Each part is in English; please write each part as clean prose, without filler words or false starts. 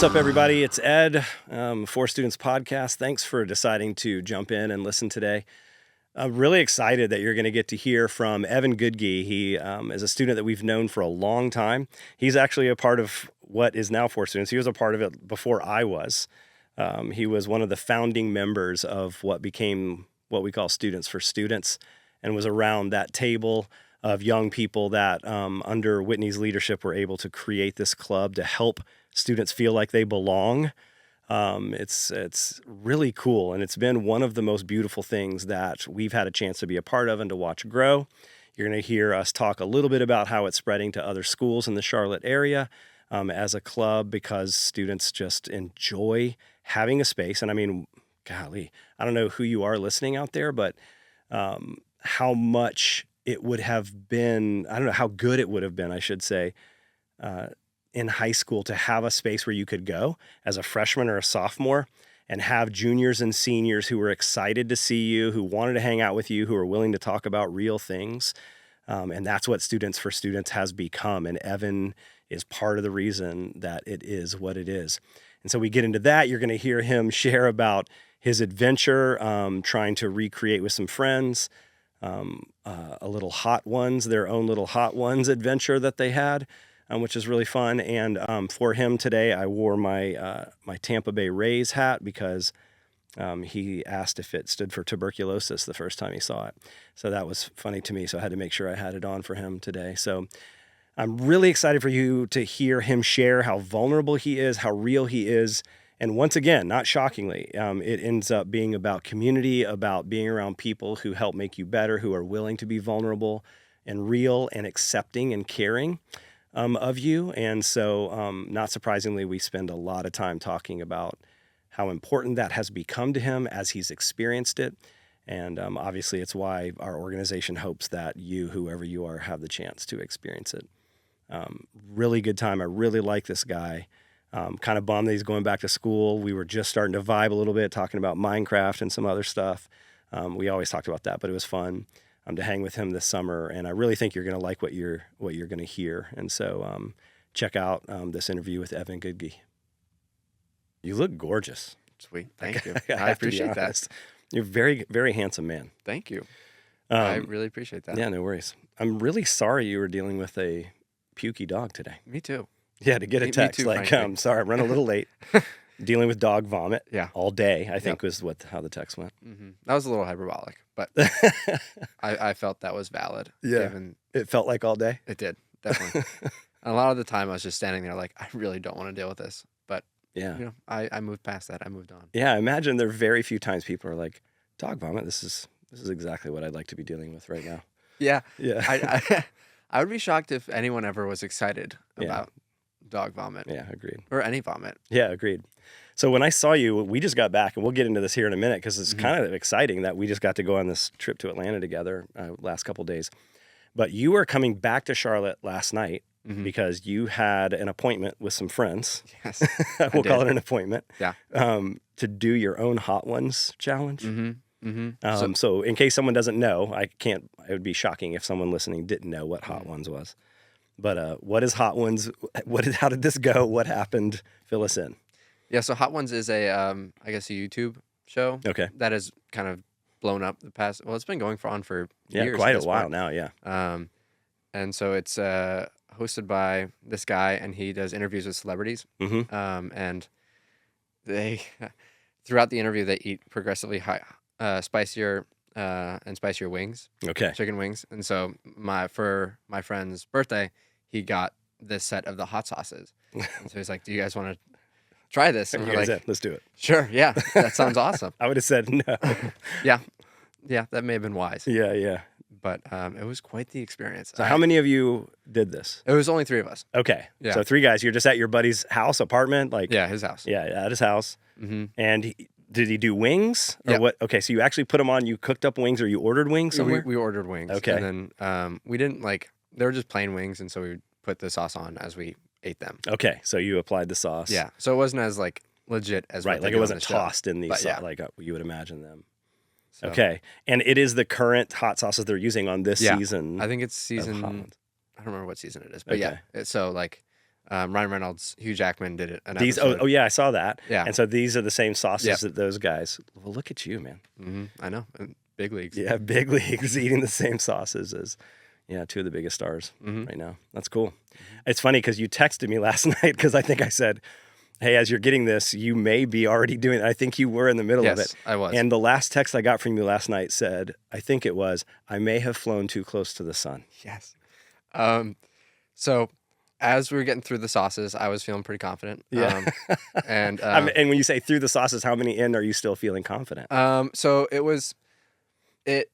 up, everybody? It's Ed, For Students Podcast. Thanks for deciding to jump in and listen today. I'm really excited that you're going to get to hear from Evan Goodgee. He is a student that we've known for a long time. He's actually a part of what is now For Students. He was a part of it before I was. He was one of the founding members of what became what we call Students for Students, and was around that table of young people that under Whitney's leadership were able to create this club to help students feel like they belong. It's really cool, and it's been one of the most beautiful things that we've had a chance to be a part of and to watch grow. You're going to hear us talk a little bit about how it's spreading to other schools in the Charlotte area as a club, because students just enjoy having a space. And I mean, golly, I don't know who you are listening out there, but how much it would have been, I don't know how good it would have been, I should say, in high school to have a space where you could go as a freshman or a sophomore and have juniors and seniors who were excited to see you, who wanted to hang out with you, who are willing to talk about real things. And that's what Students for Students has become. And Evan is part of the reason that it is what it is. And so we get into that. You're going to hear him share about his adventure, trying to recreate with some friends, a little Hot Ones, their own little Hot Ones adventure that they had, which is really fun. And for him today, I wore my my Tampa Bay Rays hat because he asked if it stood for tuberculosis the first time he saw it. So that was funny to me. So I had to make sure I had it on for him today. So I'm really excited for you to hear him share how vulnerable he is, how real he is. And once again, not shockingly, it ends up being about community, about being around people who help make you better, who are willing to be vulnerable and real and accepting and caring of you. And so, not surprisingly, we spend a lot of time talking about how important that has become to him as he's experienced it. And obviously, it's why our organization hopes that you, whoever you are, have the chance to experience it. Really good time. I really like this guy. Kind of bummed that he's going back to school. We were just starting to vibe a little bit, talking about Minecraft and some other stuff. We always talked about that, but it was fun to hang with him this summer. And I really think you're going to like what you're going to hear. And so check out this interview with Evan Goodgee. You look gorgeous. Sweet. Thank you. I appreciate that. You're a very, very handsome man. Thank you. I really appreciate that. Yeah, no worries. I'm really sorry you were dealing with a pukey dog today. Me too. Yeah, to get a text too, like, frankly. sorry, I'm running a little late. Dealing with dog vomit all day, I think was how the text went. Mm-hmm. That was a little hyperbolic, but I felt that was valid. Yeah, it felt like all day? It did, definitely. And a lot of the time I was just standing there like, I really don't want to deal with this. But, yeah, I moved past that. I moved on. Yeah, I imagine there are very few times people are like, dog vomit, this is exactly what I'd like to be dealing with right now. Yeah. Yeah. I would be shocked if anyone ever was excited about dog vomit. Yeah, agreed. Or any vomit. Yeah, agreed. So when I saw you, we just got back, and we'll get into this here in a minute because it's kind of exciting that we just got to go on this trip to Atlanta together last couple of days. But you were coming back to Charlotte last night because you had an appointment with some friends. Yes, we'll call it an appointment. Yeah. To do your own Hot Ones challenge. Mm-hmm. Mm-hmm. So in case someone doesn't know, it would be shocking if someone listening didn't know what Hot Ones was. But what is Hot Ones? How did this go? What happened? Fill us in. Yeah, so Hot Ones is I guess a YouTube show. Okay. That has kind of blown up the past. Well, it's been going for years. Quite a while now. Yeah. And so it's hosted by this guy, and he does interviews with celebrities. Mm-hmm. And they throughout the interview they eat progressively spicier and spicier wings. Okay. Chicken wings. And so for my friend's birthday, he got this set of the hot sauces. And so he's like, "Do you guys want to try this?" And we're like, "Let's do it." Sure. Yeah, that sounds awesome. I would have said no. Yeah, that may have been wise. Yeah. But it was quite the experience. So how many of you did this? It was only 3 of us. Okay. Yeah. So 3 guys. You're just at your buddy's house, apartment, Yeah, his house. Yeah, at his house. Mm-hmm. And did he do wings or what? Okay, so you actually put them on. You cooked up wings, or you ordered wings somewhere? We ordered wings. Okay. And then we didn't they were just plain wings, and so we put the sauce on as we ate them. Okay, so you applied the sauce. Yeah. So it wasn't as legit as right, what it wasn't tossed in these yeah. You would imagine them. So, okay, and it is the current hot sauces they're using on this season. I think it's season. Hot Ones. I don't remember what season it is, but yeah. So Ryan Reynolds, Hugh Jackman did it. An These, episode. oh yeah, I saw that. Yeah. And so these are the same sauces Yep. that those guys. Well, look at you, man. I know. Big leagues. Yeah, big leagues eating the same sauces as, two of the biggest stars Mm-hmm. right now. That's cool. It's funny because you texted me last night because I think I said, hey, as you're getting this, you may be already doing it. I think you were in the middle of it. Yes, I was. And the last text I got from you last night said, I think it was, I may have flown too close to the sun. Yes. So as we were getting through the sauces, I was feeling pretty confident. Yeah. And And when you say through the sauces, how many in are you still feeling confident? so it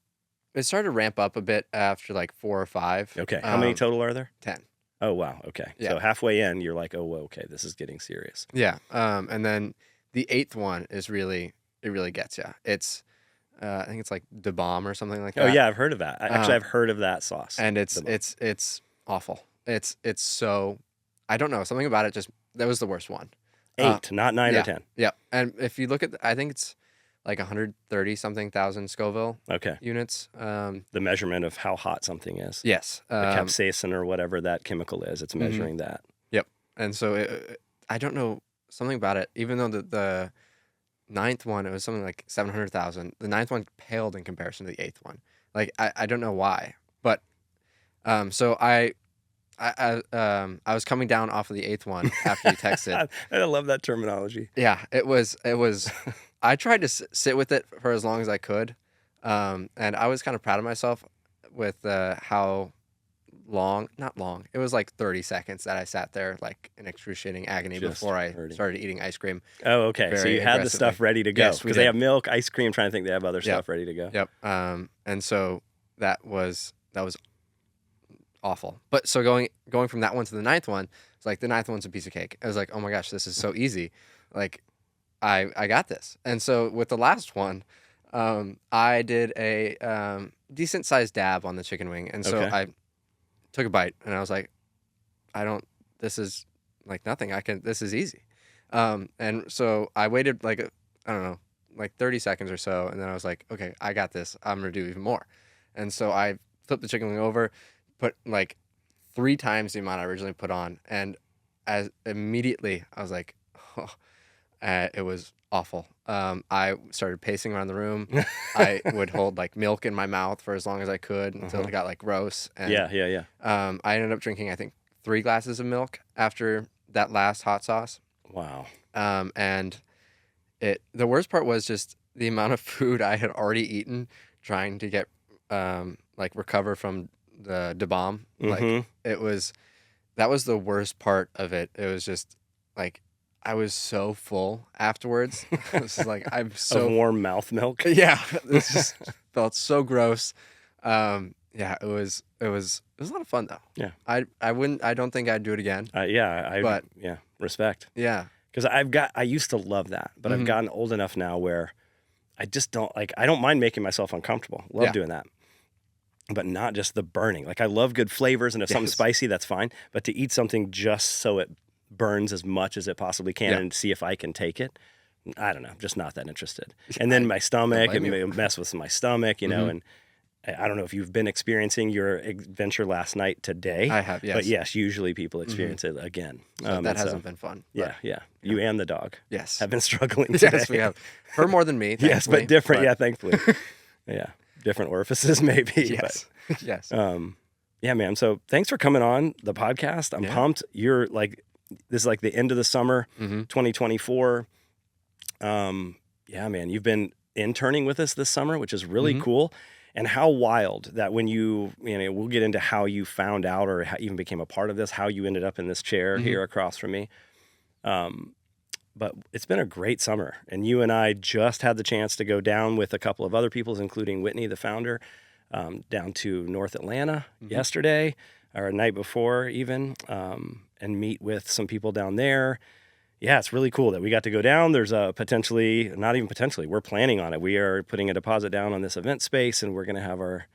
started to ramp up a bit after like 4 or 5. Okay. How many total are there? 10. Oh, wow. Okay. Yeah. So halfway in, you're like, oh, well, okay, this is getting serious. Yeah. And then the 8th one is really gets you. It's I think it's like De Bomb or something like that. Oh, yeah, I've heard of that. Actually, I've heard of that sauce. And it's awful. It's so, I don't know, something about it that was the worst one. 8, not 9 yeah, or 10. Yeah. And if you look at, I think it's like 130 something thousand Scoville Okay. units. The measurement of how hot something is. Yes. The capsaicin or whatever that chemical is, it's measuring that. Yep. And so I don't know, something about it, even though the 9th one, it was something like 700,000. The 9th one paled in comparison to the 8th one. Like, I don't know why, but so I was coming down off of the 8th one after you texted. I love that terminology. Yeah, it was. I tried to sit with it for as long as I could, and I was kind of proud of myself with how not long. It was like 30 seconds that I sat there like in excruciating agony Just before I hurting. started eating ice cream. Oh, okay. So Very you had the stuff aggressively. ready to go. Yes, we Because they did. have milk, ice cream. I'm trying to think they have other stuff ready to go. Yep. And so that was awful. But so going from that one to the 9th one, it's like the 9th one's a piece of cake. I was like, oh my gosh, this is so easy. Like, I got this. And so with the last one, I did a decent sized dab on the chicken wing. And so Okay. I took a bite and I was like, this is like nothing. This is easy. And so I waited like, I don't know, like 30 seconds or so. And then I was like, okay, I got this. I'm going to do even more. And so I flipped the chicken wing over, put like 3 times the amount I originally put on. And as immediately I was like, oh, it was awful. I started pacing around the room. I would hold like milk in my mouth for as long as I could until it got like gross. And, Yeah. I ended up drinking, I think, 3 glasses of milk after that last hot sauce. Wow. And the worst part was just the amount of food I had already eaten trying to get like recover from the De Bomb. Like that was the worst part of it. It was just like I was so full afterwards. It was like I'm so Of warm mouth milk. yeah. This just felt so gross. Yeah, it was a lot of fun though. Yeah. I don't think I'd do it again. Yeah, respect. Yeah. Because I used to love that, but I've gotten old enough now where I just don't I don't mind making myself uncomfortable. Love doing that. But not just the burning. Like I love good flavors, and if something's spicy, that's fine. But to eat something just so it burns as much as it possibly can and see if I can take it, I don't know. I'm just not that interested. And then my stomach, and mess with my stomach, and I don't know if you've been experiencing your adventure last night today. I have, yes. But yes, usually people experience it again. So that hasn't been fun. Yeah. You and the dog Yes. have been struggling today. Yes, we have. Her more than me, Yes, but different. but- Yeah, thankfully. Yeah. Different orifices maybe. Yes. Yes. But, yeah, man. So thanks for coming on the podcast. I'm pumped. You're like, this is like the end of the summer, 2024. Yeah, man, you've been interning with us this summer, which is really cool. And how wild that when we'll get into how you found out or how even became a part of this, how you ended up in this chair here across from me. But it's been a great summer. And you and I just had the chance to go down with a couple of other people, including Whitney, the founder, down to North Atlanta yesterday or night before even, and meet with some people down there. Yeah, it's really cool that we got to go down. There's a not even potentially, we're planning on it. We are putting a deposit down on this event space, and we're going to have our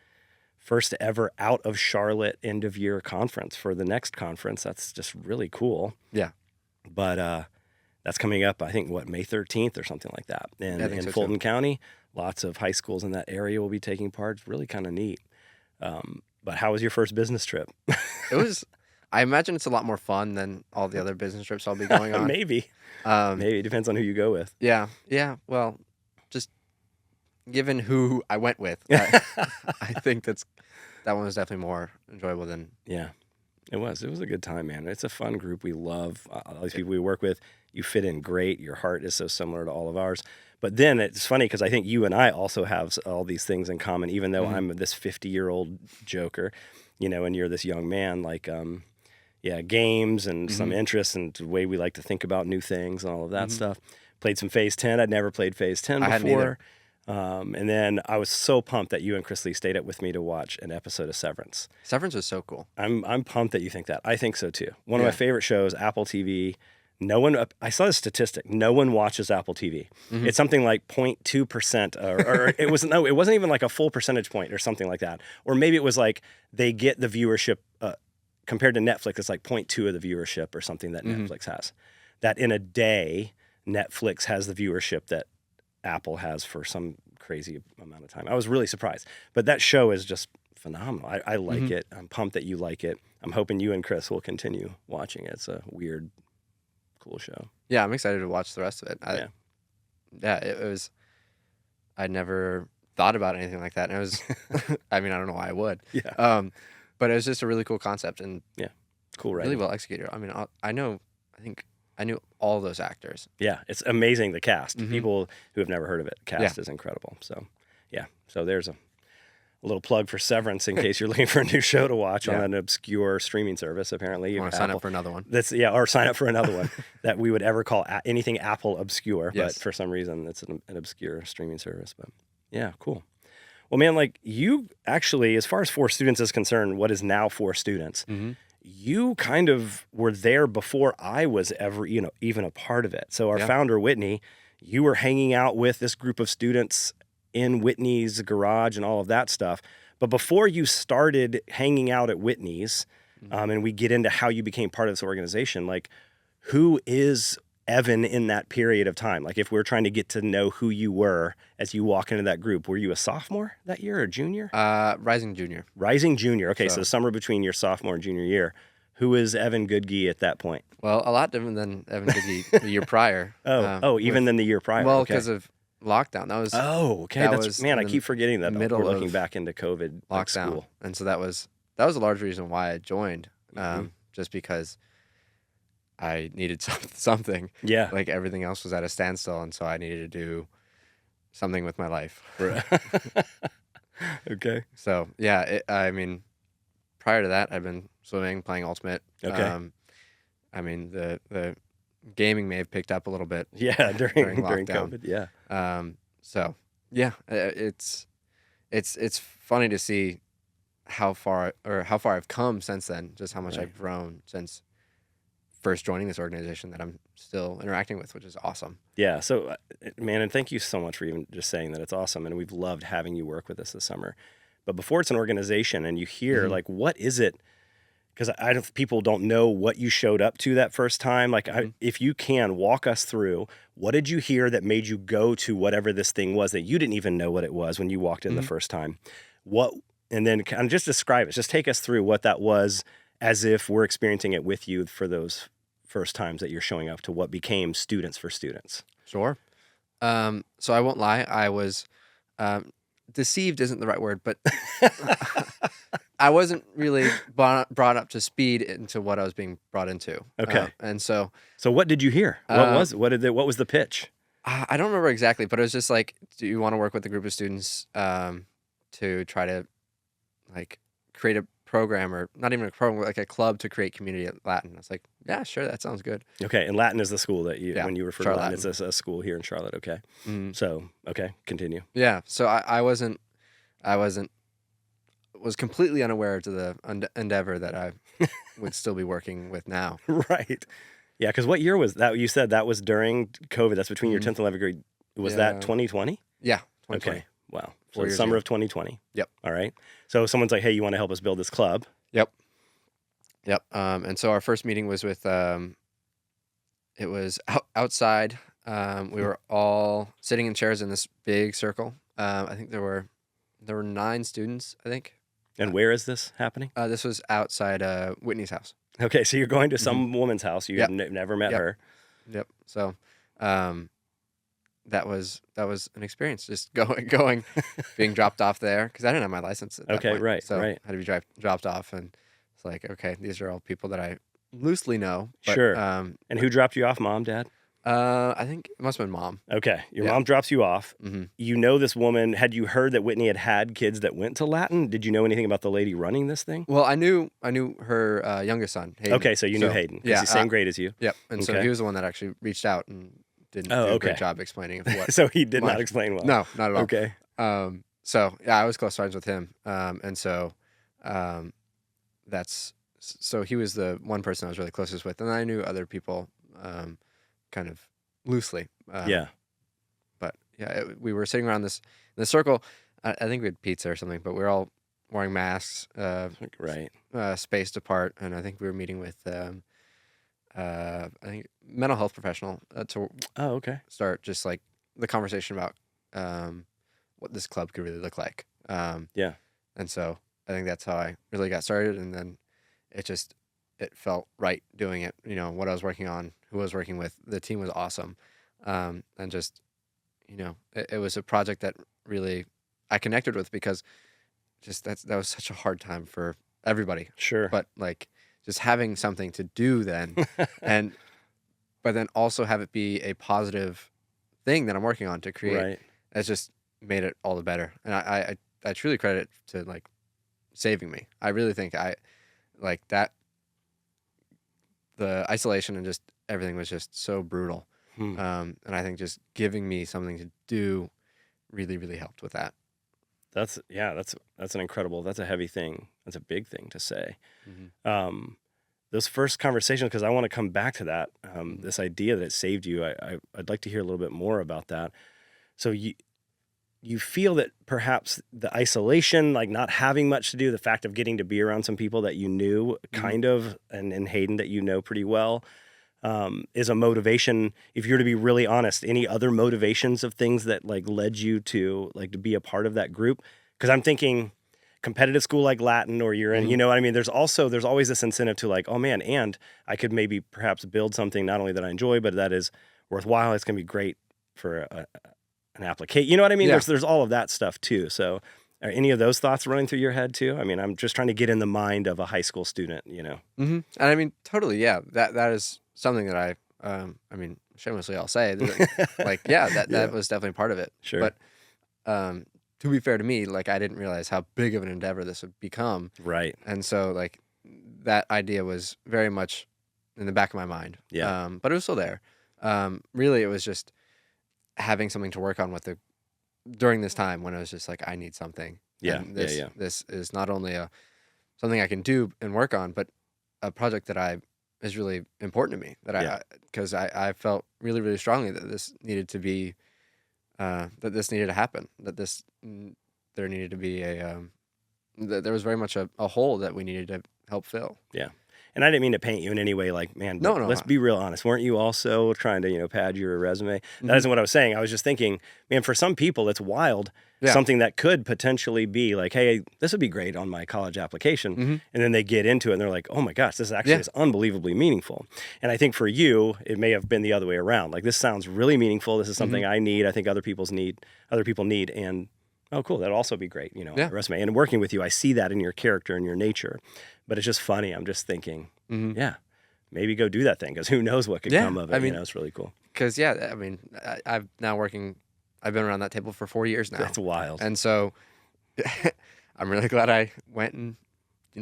first ever out of Charlotte end of year conference for the next conference. That's just really cool. Yeah. But that's coming up, I think, May 13th or something like that in so Fulton County. Lots of high schools in that area will be taking part. It's really kind of neat. But how was your first business trip? It was, I imagine it's a lot more fun than all the other business trips I'll be going on. Maybe. Um, Maybe. It depends on who you go with. yeah, yeah. Well, just given who I went with, I think that one was definitely more enjoyable than. Yeah. It was. It was a good time, man. It's a fun group. We love all these people we work with. You fit in great. Your heart is so similar to all of ours. But then it's funny because I think you and I also have all these things in common, even though I'm this 50-year-old joker, and you're this young man, like, games and some interests and the way we like to think about new things and all of that stuff. Played some Phase 10. I'd never played Phase 10 I hadn't either. before. And then I was so pumped that you and Chris Lee stayed up with me to watch an episode of Severance. Severance was so cool. I'm pumped that you think that. I think so too. One of my Yeah. favorite shows, Apple TV. No one. I saw this statistic. No one watches Apple TV. It's something like 0.2%, or it was no. It wasn't even like a full percentage point or something like that. Or maybe it was like they get the viewership compared to Netflix. It's like 0.2 of the viewership or something that Netflix has. That in a day, Netflix has the viewership that Apple has for some crazy amount of time. I was really surprised. But that show is just phenomenal. I like it. I'm pumped that you like it. I'm hoping you and Chris will continue watching it. It's a weird, cool show. Yeah, I'm excited to watch the rest of it. Yeah. It was. I never thought about anything like that, and it was. I mean, I don't know why I would. Yeah. But it was just a really cool concept and Cool, right? really well executed. I mean, I knew all those actors. Yeah, it's amazing, the cast. People who have never heard of it, cast is incredible. So, yeah. So there's a little plug for Severance in case you're looking for a new show to watch on an obscure streaming service, apparently. I want to sign up for another one. Or sign up for another one that we would ever call anything Apple obscure, Yes. but for some reason it's an obscure streaming service. But yeah, cool. Well, man, like you actually, as far as For Students is concerned, what is now For Students, you kind of were there before I was ever, even a part of it. So our founder, Whitney, you were hanging out with this group of students in Whitney's garage and all of that stuff. But before you started hanging out at Whitney's, and we get into how you became part of this organization, like who is Evan in that period of time? Like if we're trying to get to know who you were as you walk into that group, were you a sophomore that year or junior? Rising junior. Rising junior. Okay, so summer between your sophomore and junior year. Who is Evan Goodgee at that point? Well, a lot different than Evan Goodgee the year prior. Even than the year prior. Well, because of lockdown. That was okay. That Man, I keep forgetting that. middle We're looking of back into COVID lockdown, school. and so that was a large reason why I joined. Just because I needed something. Yeah. Like everything else was at a standstill, and so I needed to do something with my life. Okay. So yeah, I mean, prior to that, I've been swimming, playing ultimate. Okay. I mean, the gaming may have picked up a little bit. Yeah, during lockdown. COVID. Yeah. So yeah, it's funny to see how far I've come since then. Just how much I've grown since first joining this organization that I'm still interacting with, which is awesome. Yeah. So, man, and thank you so much for even just saying that. It's awesome, and we've loved having you work with us this summer. But before it's an organization, and you hear like, what is it? Because people don't know what you showed up to that first time. Like, if you can walk us through, what did you hear that made you go to whatever this thing was that you didn't even know what it was when you walked in the first time? And then kind of just describe it. Just take us through what that was, as if we're experiencing it with you for those first times that you're showing up to what became Students for Students. Sure. So I won't lie. I was deceived isn't the right word, but I wasn't really brought up to speed into what I was being brought into. Okay. And so what did you hear? What was the pitch? I don't remember exactly, but it was just like, do you want to work with a group of students to try to like create a program, or not even a program, like a club to create community at Latin? I was like, yeah, sure, that sounds good. Okay, and Latin is the school that when you refer to Latin, Latin. it's a school here in Charlotte. Okay, so continue. Yeah, so I was completely unaware to the endeavor that I would still be working with now. Right. Yeah, because what year was that? You said that was during COVID. That's between your 10th and 11th grade. Was that 2020? Yeah, 2020. Okay. Wow. 4 So years summer ago. of 2020. Yep. All right. So someone's like, hey, you want to help us build this club? Yep. And so our first meeting was with, it was outside. We were all sitting in chairs in this big circle. I think there were 9 students, I think. And where is this happening? This was outside Whitney's house. Okay, so you're going to Hmm. some woman's house. You Yep. had never met Yep. her. Yep. So, um, that was an experience. Just going, being dropped off there because I didn't have my license at that Okay, point. right, So right. I had to be dropped off, and it's like, okay, these are all people that I loosely know, but Sure. And who dropped you off, mom, dad? I think it must have been mom. Okay, your Yeah. mom drops you off. Hmm. You know this woman. Had you heard that Whitney had kids that went to Latin? Did you know anything about the lady running this thing? Well, I knew her youngest son, Hayden. Okay, so you knew Hayden because Yeah. he's the same grade as you. Yep. And so Okay. he was the one that actually reached out and didn't Oh, do a okay. great job explaining of what. So he did not Mine. explain well. No, not at all. Okay. So yeah, I was close friends with him, and so so he was the one person I was really closest with, and I knew other people, kind of loosely. Yeah. But yeah, we were sitting around this in the circle. I think we had pizza or something, but we were all wearing masks, Right. spaced apart, and I think we were meeting with I think mental health professional to Oh, okay. start just like the conversation about what this club could really look like. Yeah. And so I think that's how I really got started, and then it felt right doing it. You know, what I was working on, who I was working with, the team was awesome, and just it was a project that really I connected with because that was such a hard time for everybody. Sure. But like just having something to do then, but then also have it be a positive thing that I'm working on to create. Right. That's just made it all the better, and I truly credit it to like saving me. I really think I like that. The isolation and just everything was just so brutal, and I think just giving me something to do really, really helped with that. That's an incredible. That's a heavy thing. That's a big thing to say. Mm-hmm. Those first conversations, because I want to come back to that. This idea that it saved you. I'd like to hear a little bit more about that. So you feel that perhaps the isolation, like not having much to do, the fact of getting to be around some people that you knew kind of, and Hayden that you know pretty well, is a motivation. If you're to be really honest, any other motivations of things that like led you to like to be a part of that group? Because I'm thinking competitive school like Latin, or you're in, you know what I mean? There's always this incentive to like, oh man, and I could maybe perhaps build something not only that I enjoy, but that is worthwhile. It's going to be great for an application. You know what I mean? Yeah. There's all of that stuff too. So are any of those thoughts running through your head too? I mean, I'm just trying to get in the mind of a high school student, you know? Mm-hmm. And I mean, totally. Yeah. That is something that I mean, shamelessly, I'll say that, like, yeah, that was definitely part of it. Sure. But, to be fair to me, like, I didn't realize how big of an endeavor this would become. Right. And so like that idea was very much in the back of my mind. Yeah. But it was still there. Really, it was just having something to work on during this time when I was just like, I need something. Yeah. And this, yeah. This is not only something I can do and work on, but a project that is really important to me. Because I felt really, really strongly that this needed to be, that this needed to happen. That there needed to be that there was very much a hole that we needed to help fill. Yeah. And I didn't mean to paint you in any way like, man, No. let's be real honest. Weren't you also trying to, pad your resume? Mm-hmm. That isn't what I was saying. I was just thinking, man, for some people, it's wild. Yeah. Something that could potentially be like, hey, this would be great on my college application. Mm-hmm. And then they get into it and they're like, oh my gosh, this actually is unbelievably meaningful. And I think for you, it may have been the other way around. Like, this sounds really meaningful. This is something I need. I think other people need. And oh, cool. That'd also be great, on the resume. And working with you, I see that in your character and your nature. But it's just funny. I'm just thinking, yeah, maybe go do that thing, because who knows what could come of it. I mean, it's really cool. Because, yeah, I mean, I've been around that table for 4 years now. That's wild. And so I'm really glad I went and,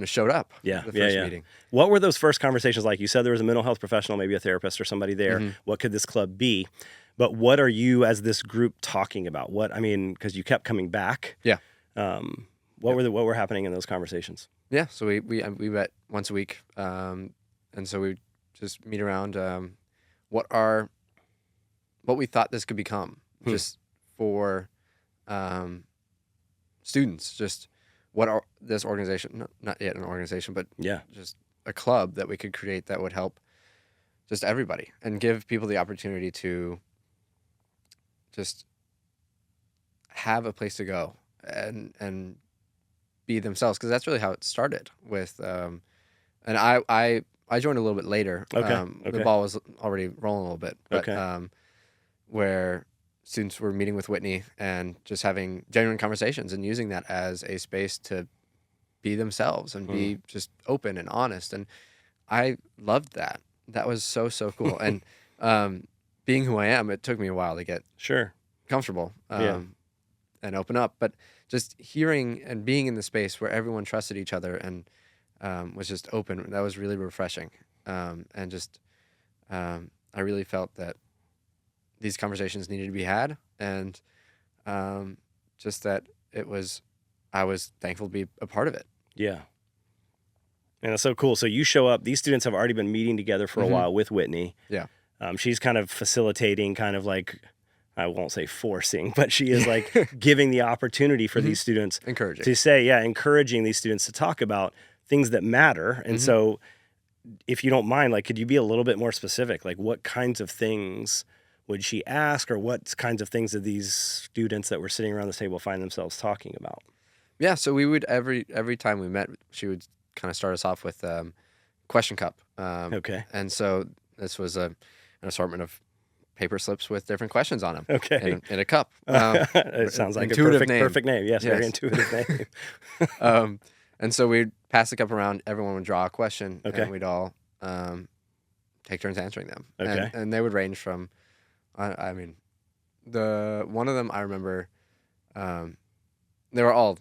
showed up. Yeah. The first meeting. What were those first conversations like? You said there was a mental health professional, maybe a therapist or somebody there. What could this club be? But what are you as this group talking about? Because you kept coming back. Yeah. What were happening in those conversations? Yeah. So we met once a week. And so we just meet around what we thought this could become, just for students, just what this organization, not yet an organization, but just a club that we could create that would help just everybody and give people the opportunity to just have a place to go and be themselves, because that's really how it started with. And I I joined a little bit later. Okay. The ball was already rolling a little bit, but Okay. where students were meeting with Whitney and just having genuine conversations and using that as a space to be themselves and be just open and honest. And I loved that. That was so cool. And being who I am, it took me a while to get Sure. comfortable Yeah. and open up. But just hearing and being in the space where everyone trusted each other and was just open, that was really refreshing. And just I really felt that these conversations needed to be had, and just that I was thankful to be a part of it. Yeah. And it's so cool. So you show up, these students have already been meeting together for a while with Whitney. Yeah. She's kind of facilitating, kind of like, I won't say forcing, but she is like giving the opportunity for these students Encouraging. to say, encouraging these students to talk about things that matter. And so if you don't mind, like, could you be a little bit more specific? Like, what kinds of things would she ask, or what kinds of things did these students that were sitting around the table find themselves talking about? Yeah, so we would every time we met, she would kind of start us off with question cup. Okay. And so this was an assortment of paper slips with different questions on them. Okay. In a cup. It sounds like intuitive a perfect name. Yes, very intuitive name. And so we'd pass the cup around. Everyone would draw a question, and we'd all take turns answering them. Okay. And they would range from, I mean, one of them I remember, they were all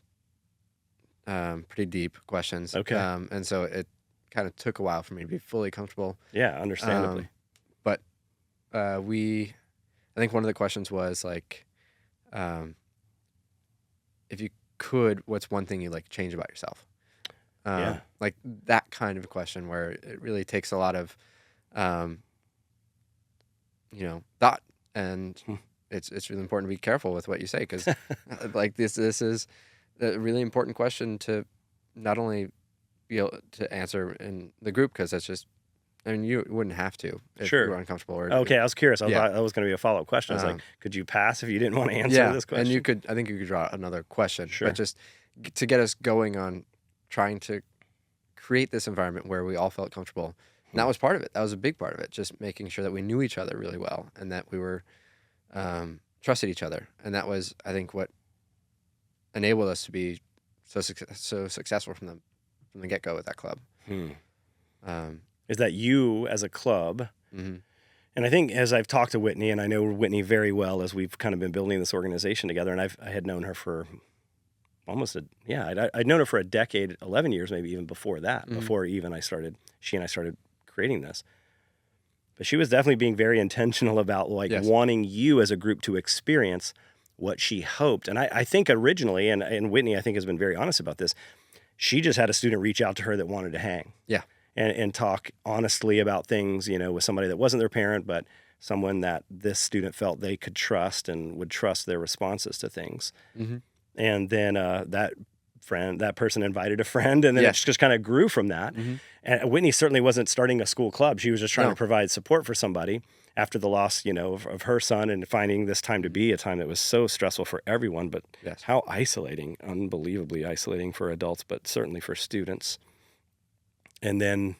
pretty deep questions. Okay. And so it kind of took a while for me to be fully comfortable. Yeah, understandably. But I think one of the questions was like, if you could, what's one thing you'd like to change about yourself? Like that kind of question where it really takes a lot of, thought, and it's really important to be careful with what you say, because like this is a really important question to not only be able to answer in the group, because that's just, I mean, you wouldn't have to if you were uncomfortable. Okay, I was curious. I thought that was going to be a follow-up question. I was like, could you pass if you didn't want to answer this question? And I think you could draw another question. Sure. But just to get us going on trying to create this environment where we all felt comfortable. And that was part of it. That was a big part of it, just making sure that we knew each other really well and that we were trusted each other. And that was, I think, what enabled us to be so successful from the get-go with that club. Is that you as a club, and I think as I've talked to Whitney, and I know Whitney very well as we've kind of been building this organization together, and I had known her for almost I'd known her for a decade, 11 years, maybe even before that, before even she and I started creating this. But she was definitely being very intentional about wanting you as a group to experience what she hoped. And I think originally, and Whitney I think has been very honest about this, she just had a student reach out to her that wanted to hang. Yeah. And talk honestly about things, with somebody that wasn't their parent, but someone that this student felt they could trust and would trust their responses to things. And then that person invited a friend, and then it just kind of grew from that. And Whitney certainly wasn't starting a school club. She was just trying to provide support for somebody after the loss, of her son, and finding this time to be a time that was so stressful for everyone, but how isolating, unbelievably isolating for adults, but certainly for students. And then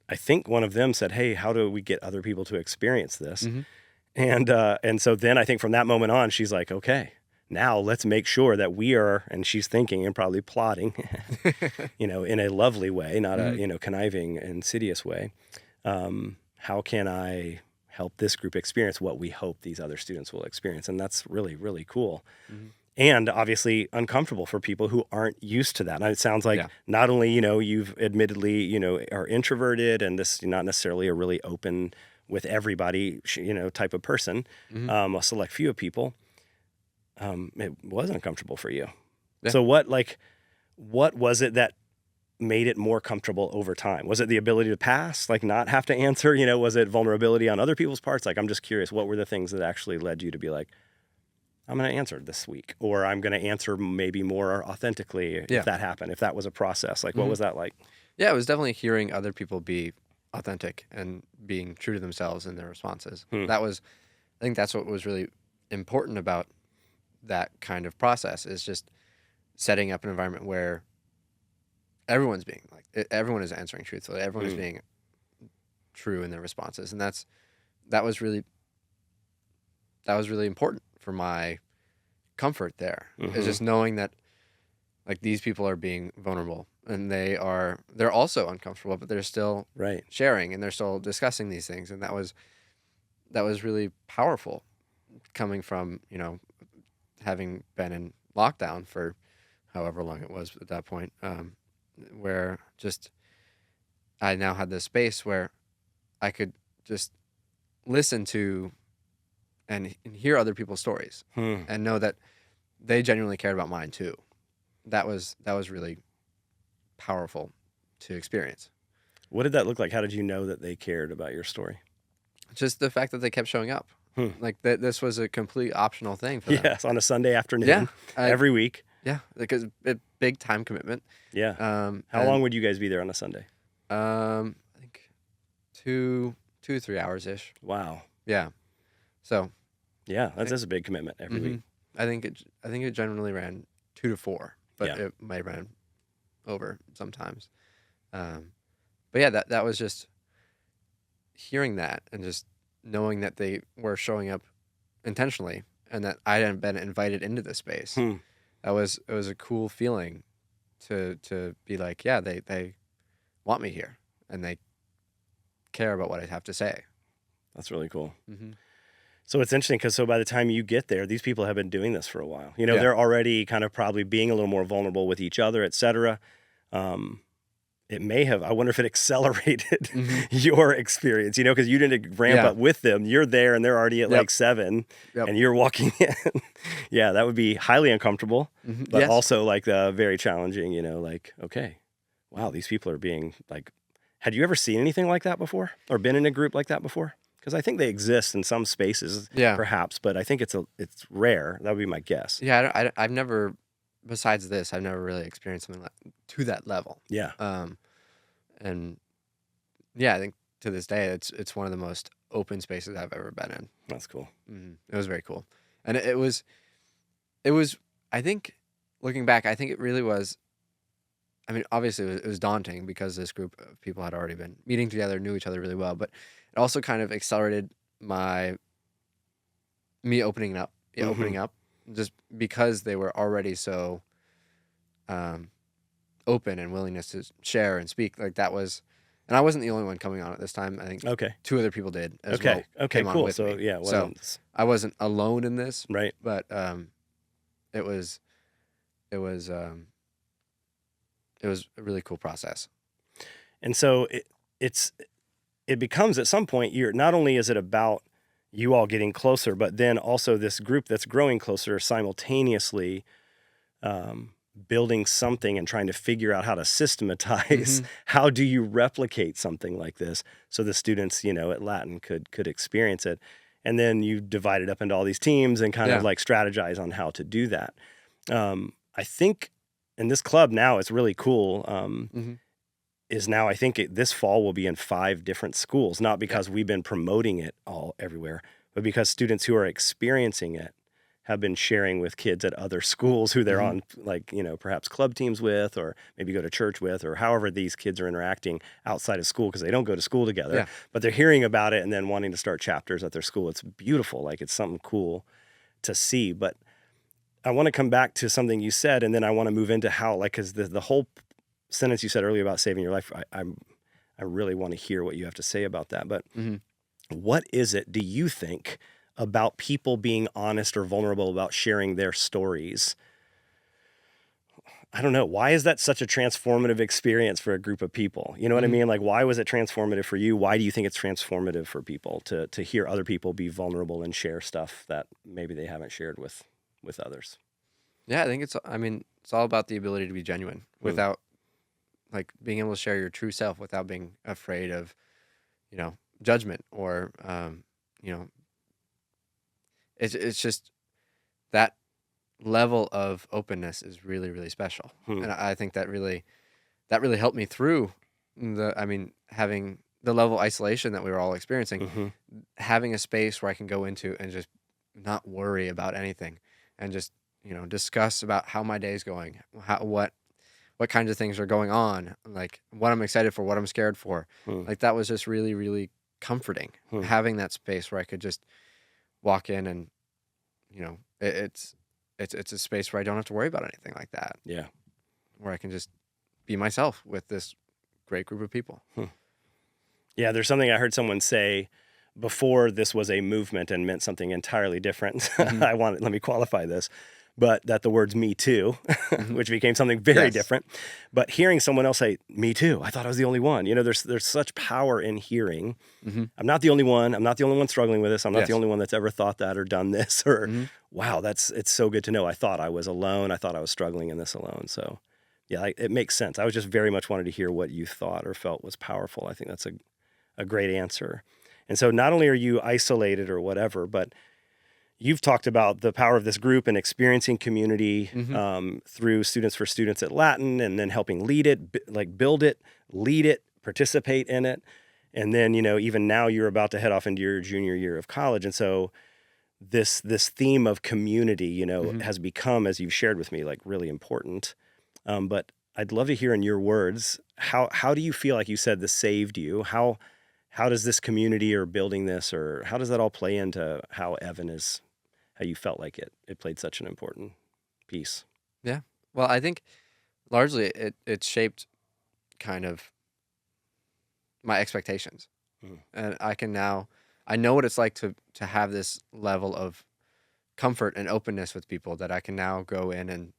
I think one of them said, hey, how do we get other people to experience this? And so then I think from that moment on, she's like, okay, now let's make sure that we are, and she's thinking and probably plotting, in a lovely way, not a, conniving, insidious way. How can I help this group experience what we hope these other students will experience? And that's really, really cool. And obviously uncomfortable for people who aren't used to that. And it sounds like not only, you've admittedly, are introverted, and this not necessarily a really open with everybody, type of person, a select few of people, it was uncomfortable for you. Yeah. So what was it that made it more comfortable over time? Was it the ability to pass, like not have to answer? Was it vulnerability on other people's parts? Like, I'm just curious, what were the things that actually led you to be like, I'm going to answer this week, or I'm going to answer maybe more authentically if that happened, if that was a process? Like, what was that like? Yeah, it was definitely hearing other people be authentic and being true to themselves in their responses. I think that's what was really important about that kind of process, is just setting up an environment where everyone's being everyone is answering truthfully. Everyone is being true in their responses, and that was really important for my comfort there. Is just knowing that like these people are being vulnerable and they're also uncomfortable, but they're still sharing and they're still discussing these things, and that was really powerful coming from, you know, having been in lockdown for however long it was at that point, where just I now had this space where I could just listen to and hear other people's stories and know that they genuinely cared about mine too. That was really powerful to experience. What did that look like? How did you know that they cared about your story? Just the fact that they kept showing up. Like this was a complete optional thing for them. Yes, on a Sunday afternoon, every week. Yeah, because a big time commitment. Yeah. How long would you guys be there on a Sunday? I think 2 to 3 hours ish. Wow. Yeah. So. Yeah, that's a big commitment every week. I think it generally ran 2 to 4, but it might run over sometimes. But yeah, that was just hearing that and just knowing that they were showing up intentionally and that I hadn't been invited into this space. It was a cool feeling to be like, yeah, they want me here and they care about what I have to say. That's really cool. So it's interesting because by the time you get there, these people have been doing this for a while. You know, they're already kind of probably being a little more vulnerable with each other, et cetera. It may have, I wonder if it accelerated your experience, you know, because you didn't ramp up with them. You're there and they're already at like 7 and you're walking in. Yeah, that would be highly uncomfortable, but also like very challenging, you know, like, okay, wow, these people are being like, had you ever seen anything like that before or been in a group like that before? Because I think they exist in some spaces, perhaps, but I think it's rare. That would be my guess. Yeah, I've never, besides this, I've never really experienced something to that level. Yeah. And yeah, I think to this day, it's one of the most open spaces I've ever been in. That's cool. It was very cool, and it was. I think, looking back, I think it really was. I mean, obviously, it was daunting because this group of people had already been meeting together, knew each other really well, but it also kind of accelerated me opening up, just because they were already so open and willingness to share and speak. Like that was, and I wasn't the only one coming on at this time. I think 2 other people did as well. Okay, cool. So me. yeah, so I wasn't alone in this, right? But it was a really cool process. And so it becomes at some point, not only is it about you all getting closer, but then also this group that's growing closer simultaneously building something and trying to figure out how to systematize how do you replicate something like this so the students, you know, at Latin could experience it. And then you divide it up into all these teams and kind of like strategize on how to do that. I think in this club now, it's really cool. Is now, I think this fall will be in 5 different schools, not because we've been promoting it all everywhere, but because students who are experiencing it have been sharing with kids at other schools who they're on, like, you know, perhaps club teams with, or maybe go to church with, or however these kids are interacting outside of school because they don't go to school together, but they're hearing about it and then wanting to start chapters at their school. It's beautiful. Like, it's something cool to see. But I want to come back to something you said, and then I want to move into how, like, because the whole sentence you said earlier about saving your life, I really want to hear what you have to say about that. But what is it, do you think, about people being honest or vulnerable about sharing their stories? I don't know. Why is that such a transformative experience for a group of people? You know what I mean? Like, why was it transformative for you? Why do you think it's transformative for people to hear other people be vulnerable and share stuff that maybe they haven't shared with others? Yeah, I think it's all about the ability to be genuine without, like, being able to share your true self without being afraid of, you know, judgment or, you know, it's just that level of openness is really, really special. And I think that really helped me through having the level of isolation that we were all experiencing, having a space where I can go into and just not worry about anything and just, you know, discuss about how my day's going, what what kinds of things are going on, like what I'm excited for, what I'm scared for. Hmm. Like that was just really, really comforting, Hmm. having that space where I could just walk in and, it's a space where I don't have to worry about anything like that, Yeah. where I can just be myself with this great group of people. Yeah, there's something I heard someone say before this was a movement and meant something entirely different. Mhm. Let me qualify this, but that the words "me too," Mhm. which became something very Yes. different. But hearing someone else say "me too," I thought I was the only one. There's such power in hearing. Mhm. I'm not the only one. I'm not the only one struggling with this. I'm not the Yes. only one that's ever thought that or done this. Or Mhm. wow, it's so good to know. I thought I was alone. I thought I was struggling in this alone. So yeah, it makes sense. I was just very much wanted to hear what you thought or felt was powerful. I think that's a great answer. And so not only are you isolated or whatever, but you've talked about the power of this group and experiencing community Mhm. through Students for Students at Latin, and then helping lead it, build it, lead it, participate in it. And then, even now you're about to head off into your junior year of college. And so this theme of community, Mhm. has become, as you've shared with me, like really important. But I'd love to hear in your words, how do you feel, like you said, this saved you? How does this community or building this, or how does that all play into how you felt like it played such an important piece? Yeah. Well, I think largely it shaped kind of my expectations. Mm. And I know what it's like to have this level of comfort and openness with people, that I can now go in and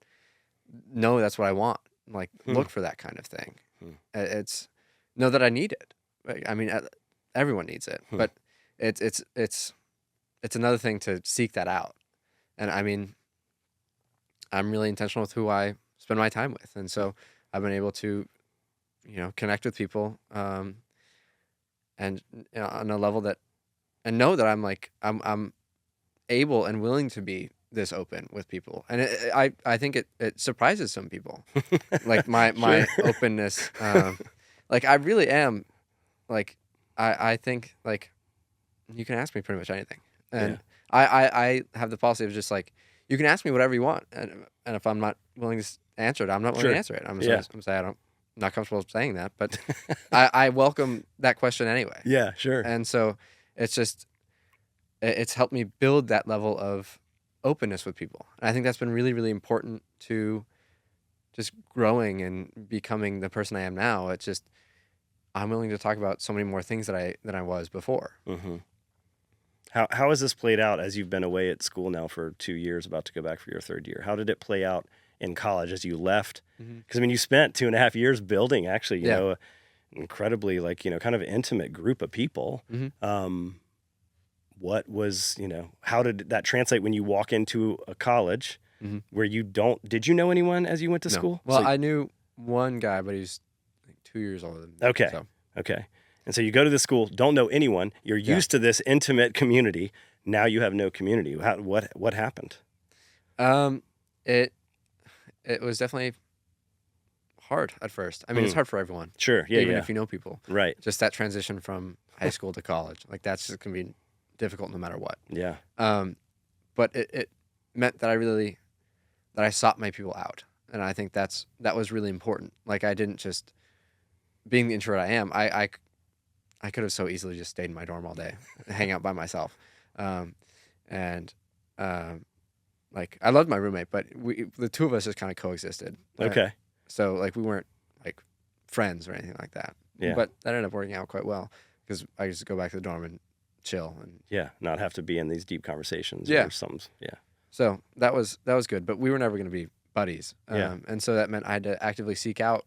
know that's what I want. Like Hmm. look for that kind of thing. Hmm. It's know that I need it. I mean, everyone needs it, Hmm. but it's another thing to seek that out. And I mean, I'm really intentional with who I spend my time with, and so I've been able to, connect with people, and on a level that, and know that I'm able and willing to be this open with people, and I think it surprises some people, like Sure. my openness, like I really am, like I think like you can ask me pretty much anything, Yeah. and I have the policy of just like, you can ask me whatever you want, and if I'm not willing to answer it, I'm not willing to Sure. answer it. Yeah. I'm saying I'm not comfortable saying that, but I welcome that question anyway, Yeah. Sure. and so it's just it's helped me build that level of openness with people. And I think that's been really, really important to just growing and becoming the person I am now. It's just I'm willing to talk about so many more things that I was before. Hmm. How has this played out as you've been away at school now for 2 years, about to go back for your third year? How did it play out in college as you left? Hmm. Because I mean, you spent 2.5 years building, actually, Yeah. an incredibly, like, kind of intimate group of people. Hmm. What was, how did that translate when you walk into a college Hmm. where did you know anyone as you went to No. school? Well, I knew one guy, but he's like 2 years older than me. Okay. So Okay. And so you go to this school, don't know anyone. You're yeah. used to this intimate community. Now you have no community. What happened? Um, it it was definitely hard at first. I mean, it's Hmm. hard for everyone, Sure. Yeah. even Yeah. if you know people. Right. Just that transition from high school to college, like that's just gonna be difficult no matter what. Yeah. Um, but it meant that I sought my people out, and I think that was really important. Like I didn't just, being the introvert I am, I could have so easily just stayed in my dorm all day, hang out by myself, um, and um, like I loved my roommate, but the two of us just kind of coexisted. Okay. So like we weren't like friends or anything like that. Yeah. But that ended up working out quite well because I just go back to the dorm and chill, and Yeah. Not have to be in these deep conversations yeah. or something. Yeah. So that was good, but we were never going to be buddies. Yeah. And so that meant I had to actively seek out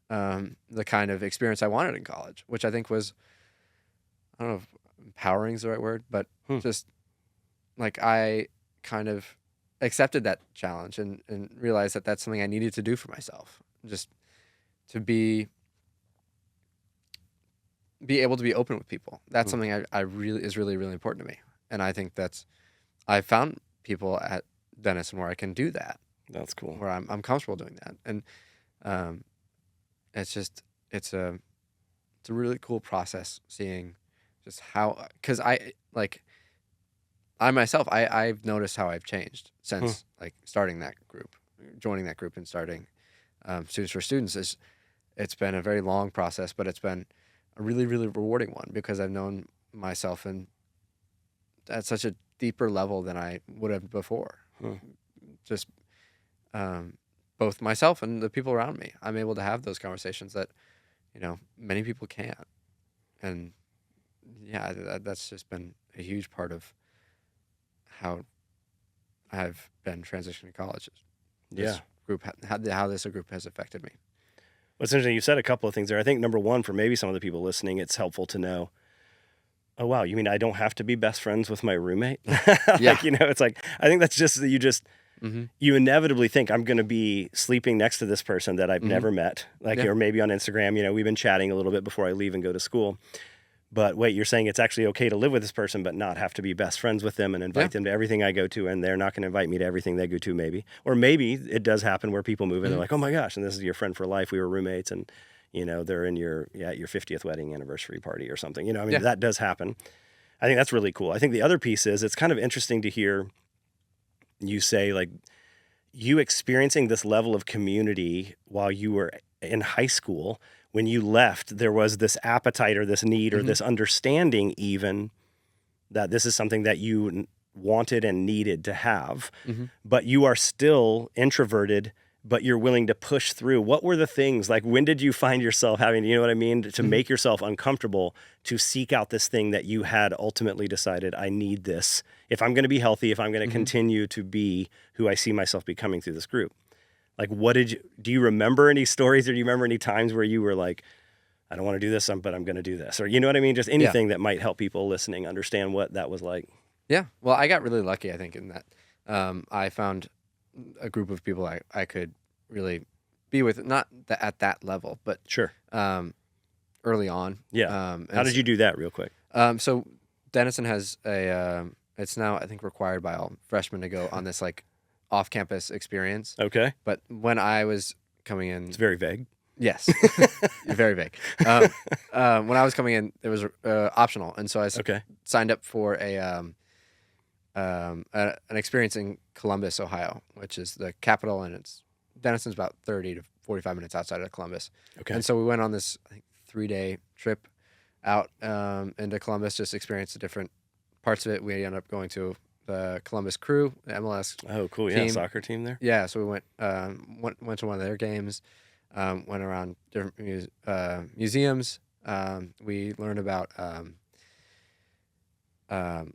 the kind of experience I wanted in college, which I think was, I don't know if empowering is the right word, but just like I kind of accepted that challenge and realized that that's something I needed to do for myself, just to be able to be open with people. That's something I really is really, really important to me. And I think I found people at Denison where I can do that, That's cool. where I'm comfortable doing that. And it's a really cool process seeing just how, because I myself, I've noticed how I've changed since like starting that group, joining that group and starting Students for Students, it's been a very long process, but it's been a really, really rewarding one because I've known myself at such a deeper level than I would have before. Just both myself and the people around me. I'm able to have those conversations that, many people can't. And yeah, that's just been a huge part of how I've been transitioning to college. This group, how this group has affected me. What's interesting, you said a couple of things there. I think number one, for maybe some of the people listening, it's helpful to know, oh, wow, you mean I don't have to be best friends with my roommate? Yeah. It's like, I think that's just that you inevitably think I'm going to be sleeping next to this person that I've never met, or maybe on Instagram, we've been chatting a little bit before I leave and go to school. But wait, you're saying it's actually okay to live with this person, but not have to be best friends with them and invite them to everything I go to, and they're not going to invite me to everything they go to, maybe. Or maybe it does happen where people move in, they're like, oh my gosh, and this is your friend for life. We were roommates, and they're in your 50th wedding anniversary party or something. That does happen. I think that's really cool. I think the other piece is it's kind of interesting to hear you say, like, you experiencing this level of community while you were in high school. When you left, there was this appetite or this need or this understanding even that this is something that you wanted and needed to have, but you are still introverted, but you're willing to push through. What were the things, like, when did you find yourself having, to make yourself uncomfortable to seek out this thing that you had ultimately decided, I need this if I'm going to be healthy, if I'm going to continue to be who I see myself becoming through this group? Like, do you remember any stories, or do you remember any times where you were like, I don't want to do this, but I'm going to do this? Or, you know what I mean? Just anything that might help people listening understand what that was like. Yeah. Well, I got really lucky, I think, in that I found a group of people I could really be with, not at that level, but sure, early on. Yeah. How did you do that real quick? So Denison has it's now, I think, required by all freshmen to go on this, like, off-campus experience. Okay. But when I was coming in... It's very vague. Yes. Very vague. When I was coming in, it was optional. And so I signed up for an experience in Columbus, Ohio, which is the capital, and Denison's about 30 to 45 minutes outside of Columbus. Okay. And so we went on this, I think, 3-day trip out into Columbus, just experienced the different parts of it. We ended up going to the Columbus Crew, the MLS. Oh, cool! Team. Yeah, soccer team there. Yeah, so we went to one of their games, went around different museums. We learned about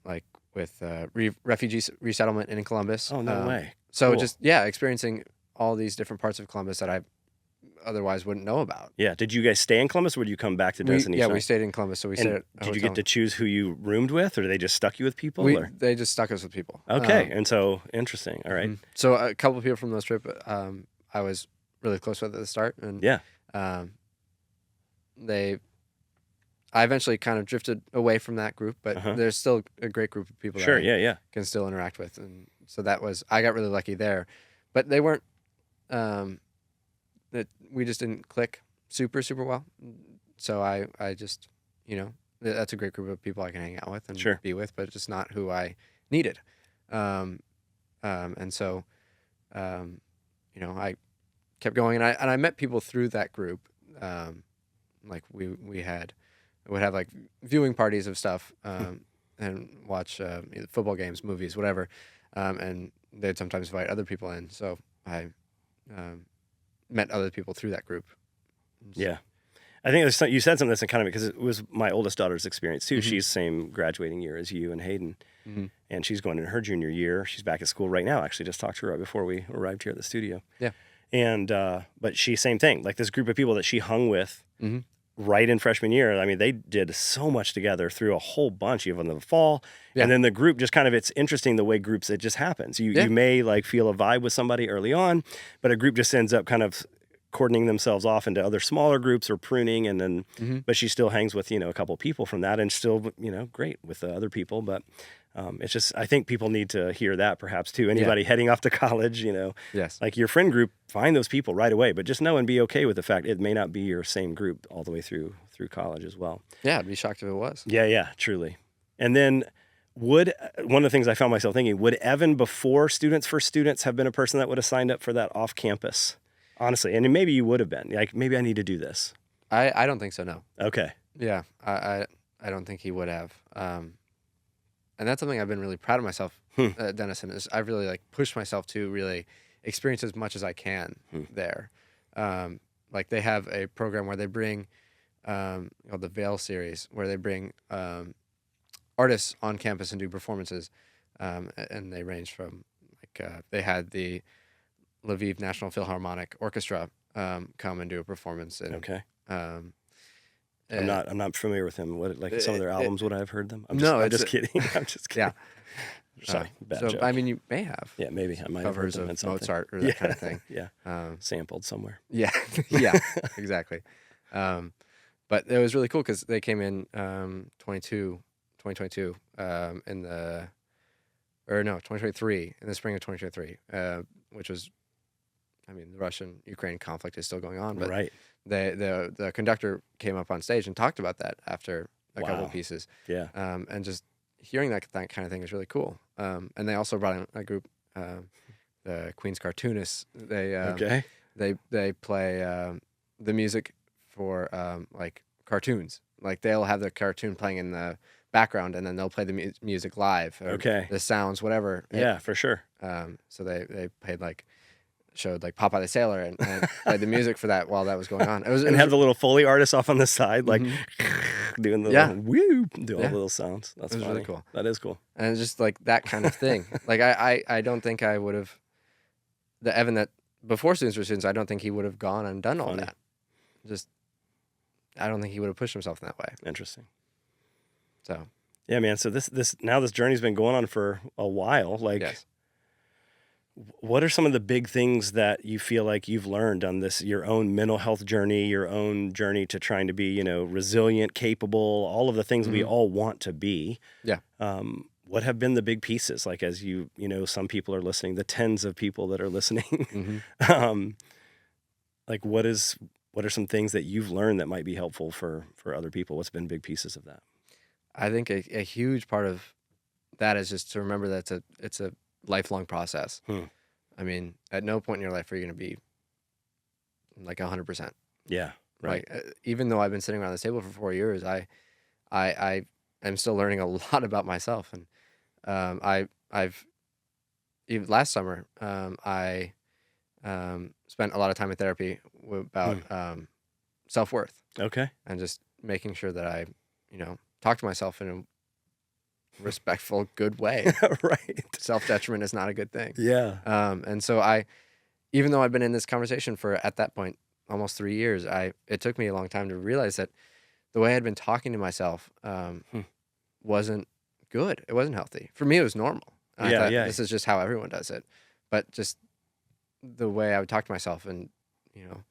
like with refugee resettlement in Columbus. Oh, no way! So cool. Just experiencing all these different parts of Columbus that I otherwise wouldn't know about. Yeah. Did you guys stay in Columbus, or would you come back to Denison? We stayed in Columbus. So we stayed at a Did you hotel. get to choose who you roomed with, or did they just stuck you with people? They just stuck us with people. Okay. And so, interesting. All right. So a couple of people from those trip I was really close with at the start. And yeah. I eventually kind of drifted away from that group, but there's still a great group of people sure, that I can still interact with. And so I got really lucky there. But they weren't... that we just didn't click super, super well. So I just, that's a great group of people I can hang out with and be with, but just not who I needed. And so, I kept going, and I met people through that group. Like we would have like viewing parties of stuff, and watch football games, movies, whatever. And they'd sometimes invite other people in. So I, met other people through that group. Yeah. I think you said something that's kind of, because it was my oldest daughter's experience too. She's same graduating year as you and Hayden. And she's going into her junior year. She's back at school right now. Actually, just talked to her right before we arrived here at the studio. Yeah. And, but same thing, like this group of people that she hung with right in freshman year. I mean, they did so much together through a whole bunch, even in the fall. Yeah. And then the group just kind of, it's interesting the way groups, it just happens. You may like feel a vibe with somebody early on, but a group just ends up kind of cordoning themselves off into other smaller groups or pruning. And then, but she still hangs with, a couple people from that and still, great with the other people. But it's just, I think people need to hear that perhaps too. Anybody heading off to college, yes, like your friend group, find those people right away, but just know and be okay with the fact it may not be your same group all the way through college as well. Yeah, I'd be shocked if it was. Yeah, truly. And then one of the things I found myself thinking, would Evan before Students for Students have been a person that would have signed up for that off campus? Honestly, and maybe you would have been like, maybe I need to do this. I don't think so. No. Okay. Yeah. I don't think he would have. And that's something I've been really proud of myself, Dennison, is I've really like pushed myself to really experience as much as I can there. Like they have a program where they bring called the Veil series, where they bring artists on campus and do performances, and they range from like they had the Lviv National Philharmonic Orchestra come and do a performance. And, Okay. Um, I'm not familiar with him. What like some of their albums? Would I have heard them? I'm just kidding. I'm just kidding. Yeah. Sorry, bad so joke. I mean, you may have. Yeah, maybe I might have heard Covers them in of something. Mozart or that kind of thing. Yeah, sampled somewhere. Yeah, yeah, exactly. But it was really cool because they came in 2022 in the, or no, 2023, in the spring of 2023, which was, I mean, the Russian-Ukraine conflict is still going on, but Right. the conductor came up on stage and talked about that after a couple Wow. of pieces. Yeah. And just hearing that kind of thing is really cool. And they also brought in a group, the Queen's Cartoonists. Okay. They play the music for like cartoons. Like they'll have the cartoon playing in the background, and then they'll play the music live. Or Okay. the sounds, whatever. Yeah, for sure. So they showed like Popeye the Sailor and played the music for that while that was going on. It was Have the little Foley artists off on the side, like doing the Yeah. little whoop, do all Yeah. the little sounds. That's It was funny. really cool. That is cool. and it's just like that kind of thing. Like I don't think I would have the Evan that before Students for Students. I don't think he would have gone and done all Funny. that. Just I don't think he would have pushed himself in that way. Interesting. So Yeah, man. So this journey's been going on for a while. Like, yes. what are some of the big things that you feel like you've learned on this, your own mental health journey, your own journey to trying to be, resilient, capable, all of the things we all want to be? Yeah. What have been the big pieces? Like, as some people are listening, the tens of people that are listening, like what are some things that you've learned that might be helpful for other people? What's been big pieces of that? I think a huge part of that is just to remember that it's a lifelong process. I mean, at no point in your life are you going to be like 100%. Yeah. Right. Like, even though I've been sitting around this table for 4 years, I am still learning a lot about myself. And I've even last summer, I spent a lot of time in therapy about self-worth Okay. and just making sure that I, talk to myself in a respectful, good way. Right. Self-detriment is not a good thing. Yeah. And so even though I've been in this conversation for, at that point, almost 3 years, it took me a long time to realize that the way I'd been talking to myself wasn't good. It wasn't healthy. For me, it was normal. And I thought, this is just how everyone does it. But just the way I would talk to myself and, the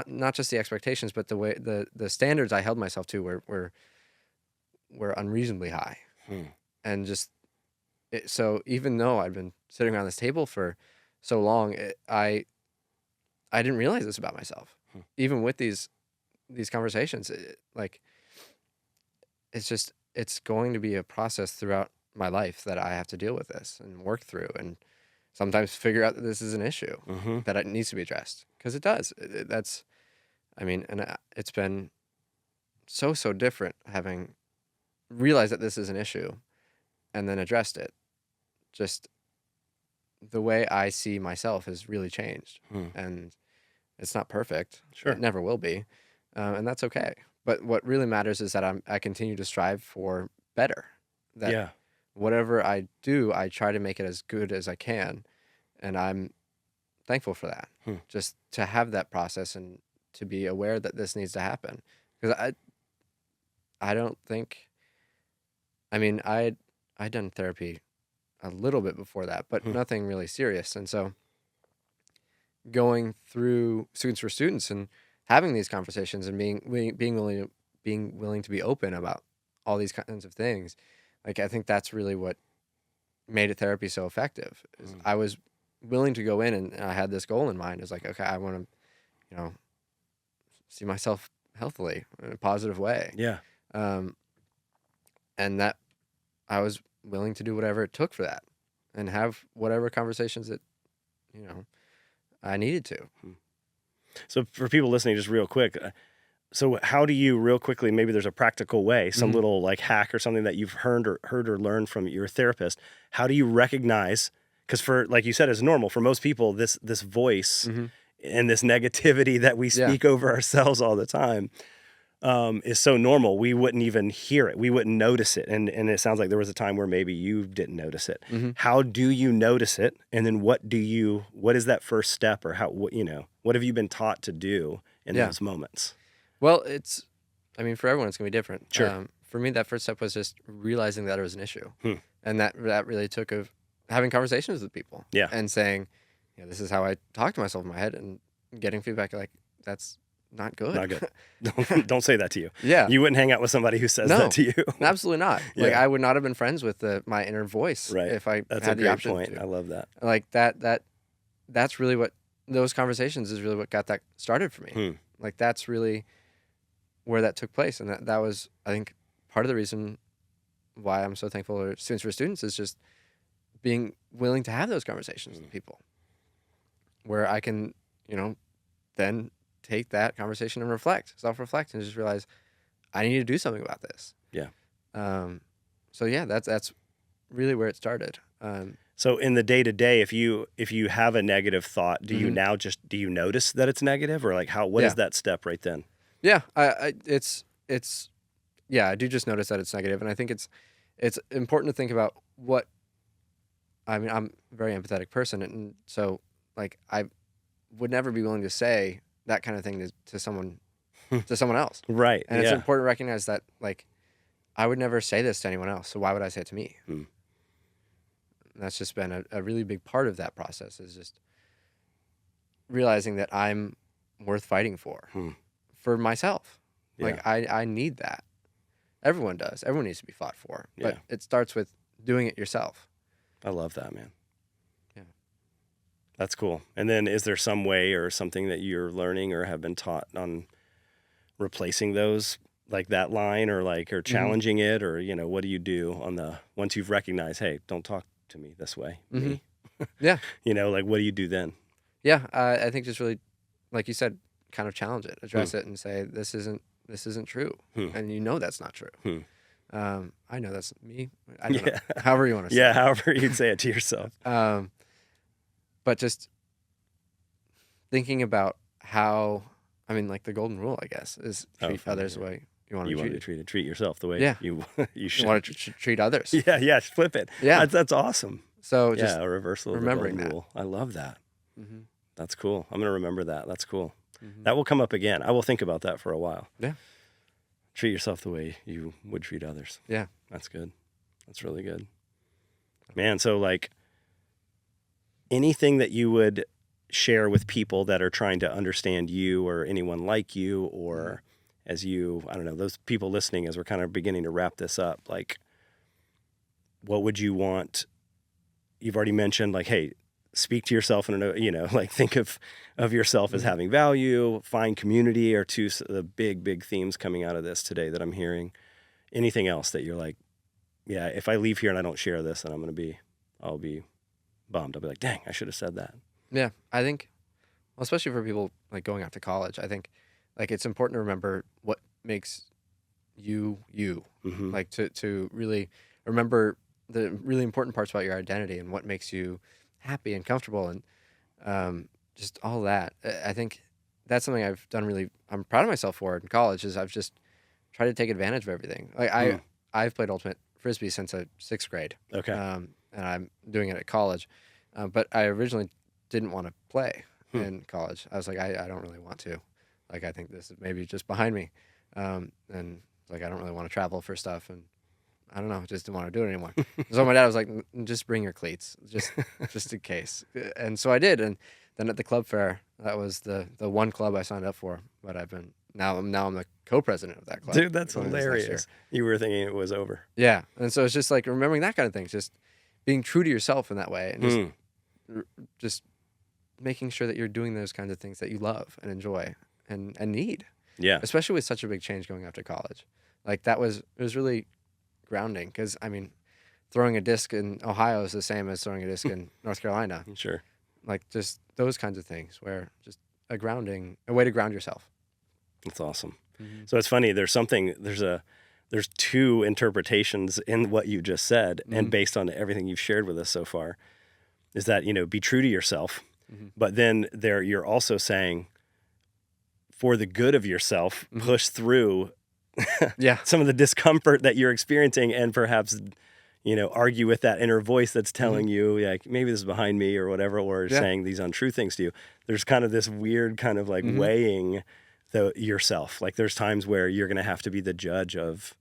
not just the expectations, but the way the standards I held myself to were unreasonably high. And just so even though I'd been sitting around this table for so long, I didn't realize this about myself. Even with these conversations, it's going to be a process throughout my life that I have to deal with this and work through, and sometimes figure out that this is an issue that it needs to be addressed, because it does. It's been so different having realized that this is an issue and then addressed it. Just the way I see myself has really changed, and it's not perfect. Sure. It never will be, and that's okay. But what really matters is that I continue to strive for better. That whatever I do, I try to make it as good as I can, and I'm thankful for that. Just to have that process and to be aware that this needs to happen, because I don't think. I mean, I'd done therapy a little bit before that, but nothing really serious. And so going through Students for Students and having these conversations and being willing to be open about all these kinds of things, like, I think that's really what made therapy so effective. Is I was willing to go in, and I had this goal in mind. It's like, okay, I want to, see myself healthily in a positive way. Yeah. And that I was willing to do whatever it took for that, and have whatever conversations that, I needed to. So for people listening, just real quick, so how do you real quickly, maybe there's a practical way, some little like hack or something that you've heard or learned from your therapist. How do you recognize, because for, like you said, it's normal for most people, this voice and this negativity that we speak over ourselves all the time is so normal. We wouldn't even hear it. We wouldn't notice it. And it sounds like there was a time where maybe you didn't notice it. How do you notice it? And then what is that first step, or what have you been taught to do in those moments? Well, for everyone, it's going to be different. Sure. For me, that first step was just realizing that it was an issue. And that really took of having conversations with people. Yeah. And saying, this is how I talk to myself in my head, and getting feedback like, that's not good. Not good. Don't say that to you. Yeah. You wouldn't hang out with somebody who says that to you. Absolutely not. Yeah. Like, I would not have been friends with my inner voice if I That's had a the great option point. to. I love that. Like, that's really what those conversations is really what got that started for me. Like, that's really where that took place. And that was, I think, part of the reason why I'm so thankful to Students for Students is just being willing to have those conversations with people where I can, then take that conversation and self-reflect, and just realize I need to do something about this. Yeah. So yeah, that's really where it started. So in the day-to-day, if you have a negative thought, do you now do you notice that it's negative, or like what is that step right then? Yeah, I do just notice that it's negative, and I think it's important to think about what. I mean, I'm a very empathetic person, and so like I would never be willing to say that kind of thing to someone else. Right. And it's important to recognize that, like, I would never say this to anyone else, so why would I say it to me? And that's just been a really big part of that process, is just realizing that I'm worth fighting for myself. Like, I need that. Everyone does. Everyone needs to be fought for. But it starts with doing it yourself. I love that, man. Yeah. That's cool. And then is there some way or something that you're learning or have been taught on replacing those, like that line, or challenging it, or, what do you do once you've recognized, hey, don't talk to me this way, me? Yeah. What do you do then? Yeah. I think just really, like you said, kind of challenge it, address it, and say, this isn't true. And that's not true. I know that's me. I don't know. However you want to say it. Yeah, however you'd say it to yourself. But just thinking about how, like the golden rule, I guess, is treat others the way you want to be treated. Treat yourself the way you should. You want to treat others. Yeah, flip it. Yeah. That's awesome. So just a reversal of the golden rule. I love that. That's cool. I'm going to remember that. That's cool. That will come up again. I will think about that for a while. Yeah. Treat yourself the way you would treat others. Yeah. That's good. That's really good. Man, so anything that you would share with people that are trying to understand you, or anyone like you, or as you, I don't know, those people listening, as we're kind of beginning to wrap this up, what would you want? You've already mentioned, hey, speak to yourself and think of yourself as having value, find community, are two of the big themes coming out of this today that I'm hearing. Anything else that you're like, yeah, if I leave here and I don't share this, then I'll be bummed. I'll be like, dang, I should have said that. Yeah. I think, well, especially for people going out to college, I think it's important to remember what makes you. To really remember the really important parts about your identity and what makes you happy and comfortable, and just all that. I think that's something I've done I'm proud of myself for in college, is I've just tried to take advantage of everything. I've played ultimate frisbee since 6th grade. Okay. And I'm doing it at college. But I originally didn't want to play in college. I was like, I don't really want to. I think this is maybe just behind me. And I don't really want to travel for stuff, and I don't know, just didn't want to do it anymore. So my dad was like, just bring your cleats, just in case. And so I did. And then at the club fair, that was the one club I signed up for. But now I'm the co-president of that club. Dude, that's hilarious. You were thinking it was over. Yeah. And so it's just remembering that kind of thing, just being true to yourself in that way, and just making sure that you're doing those kinds of things that you love and enjoy and need. Yeah. Especially with such a big change going after college. It was really grounding, because throwing a disc in Ohio is the same as throwing a disc in North Carolina. Sure. Just those kinds of things where just a way to ground yourself. That's awesome. Mm-hmm. So it's funny. There's two interpretations in what you just said, Mm-hmm. and based on everything you've shared with us so far, is that, be true to yourself, Mm-hmm. but then you're also saying, for the good of yourself, Mm-hmm. push through Yeah. some of the discomfort that you're experiencing, and perhaps, argue with that inner voice that's telling you, like, maybe this is behind me or whatever, or saying these untrue things to you. There's kind of this weird kind of like Mm-hmm. weighing yourself. Like, there's times where you're going to have to be the judge of,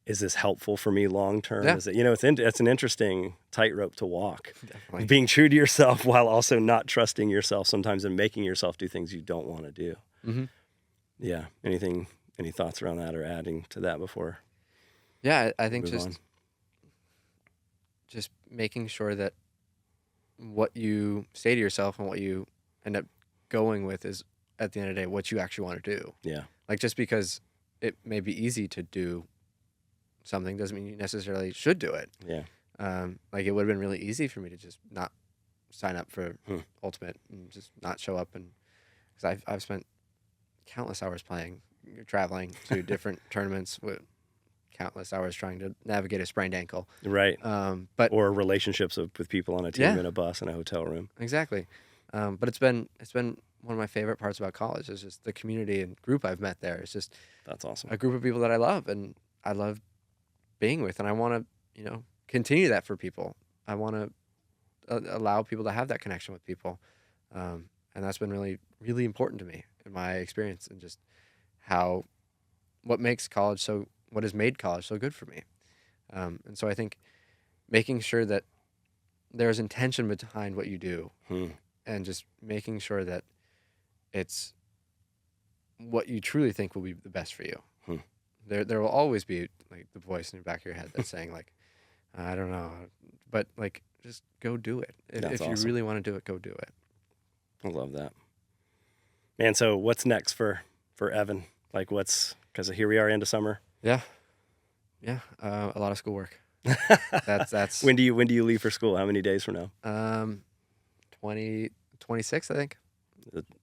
is this helpful for me long term? Yeah. Is it, it's an interesting tightrope to walk. Definitely. Being true to yourself while also not trusting yourself sometimes, and making yourself do things you don't want to do. Mm-hmm. Yeah. Any thoughts around that or adding to that before? Yeah, I think move on? just making sure that what you say to yourself and what you end up going with is, at the end of the day, what you actually want to do. Yeah. Like, just because it may be easy to do something doesn't mean you necessarily should do it. Yeah. Like, it would have been really easy for me to just not sign up for Ultimate and just not show up, and because I've spent countless hours traveling to different tournaments with countless hours trying to navigate a sprained ankle. Right. But Or relationships with people on a team, in a bus, in a hotel room. exactly. But it's been one of my favorite parts about college is just the community and group I've met there. It's just That's awesome. a group of people that I love and I love being with, and I want to continue that for people. I want to allow people to have that connection with people, and that's been really, really important to me in my experience, and just what has made college so good for me. And so I think making sure that there's intention behind what you do, and just making sure that it's what you truly think will be the best for you. There will always be like the voice in the back of your head that's saying like, I don't know, but like, just go do it. If you really want to do it, go do it. I love that, man. So what's next for Evan? Like, because here we are into summer. Yeah. A lot of schoolwork. That's When do you leave for school? How many days from now? 26, I think.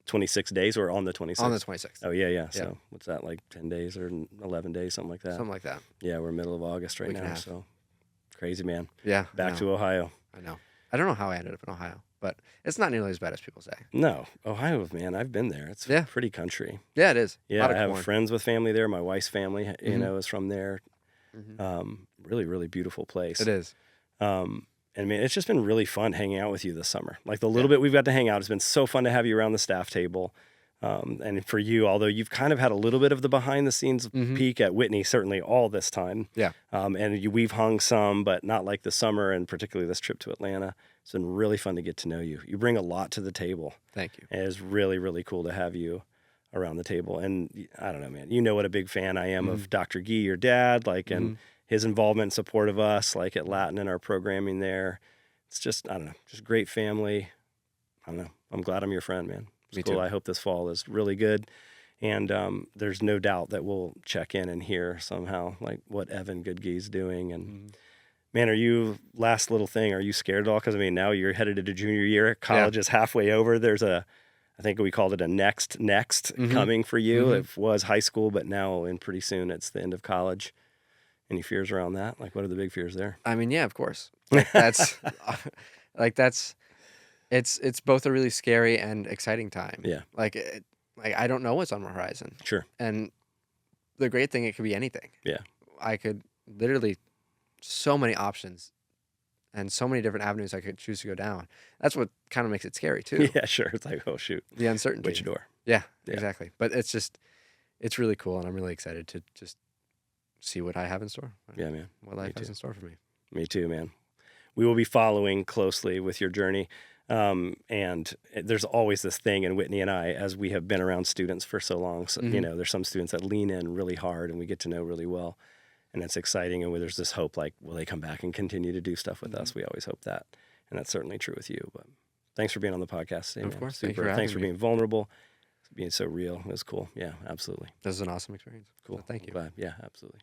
26 days, or on the 26th? On the 26th. Oh, yeah. So what's that, like 10 days or 11 days, something like that? Something like that. Yeah, we're middle of August right Week and a now, half. so crazy, man. Yeah. Back to Ohio. I know. I don't know how I ended up in Ohio, but it's not nearly as bad as people say. No, Ohio, man, I've been there. It's pretty country. Yeah, it is. Yeah, I have friends with family there. My wife's family, is from there. Really, really beautiful place. It is. And man, it's just been really fun hanging out with you this summer. Like, the little bit we've got to hang out, it's been so fun to have you around the staff table. And for you, although you've kind of had a little bit of the behind the scenes peek at Whitney, certainly all this time. Yeah. And we've hung some, but not like the summer, and particularly this trip to Atlanta. It's been really fun to get to know you. You bring a lot to the table. Thank you. And it's really, really cool to have you around the table. And I don't know, man, you know what a big fan I am of Dr. Gee, your dad, like, and his involvement and support of us, like at Latin and our programming there. It's just, I don't know, just great family. I don't know. I'm glad I'm your friend, man. It's Me cool. too. I hope this fall is really good. And there's no doubt that we'll check in and hear somehow like what Evan Goodgee's doing. And man, last little thing, are you scared at all? Because I mean, now you're headed into junior year. College is halfway over. There's I think we called it a next coming for you. It was high school, but now and pretty soon it's the end of college. Any fears around that? Like, what are the big fears there? I mean, yeah, of course. It's both a really scary and exciting time. Yeah. Like I don't know what's on the horizon. Sure. And the great thing, it could be anything. Yeah. I could literally, so many options and so many different avenues I could choose to go down. That's what kind of makes it scary too. Yeah, sure. It's like, oh shoot. The uncertainty. Which door? Yeah, Yeah. exactly. But it's really cool, and I'm really excited to just see what I have in store. Yeah, man. What life has in store for me. Me too, man. We will be following closely with your journey. And there's always this thing in Whitney and I, as we have been around students for so long, so, there's some students that lean in really hard and we get to know really well. And it's exciting. And there's this hope, like, will they come back and continue to do stuff with us? We always hope that. And that's certainly true with you. But thanks for being on the podcast today, man. Of course. Super. Thanks for being vulnerable, being so real. It was cool. Yeah, absolutely. This is an awesome experience. Cool. So thank you. Glad. Yeah, absolutely.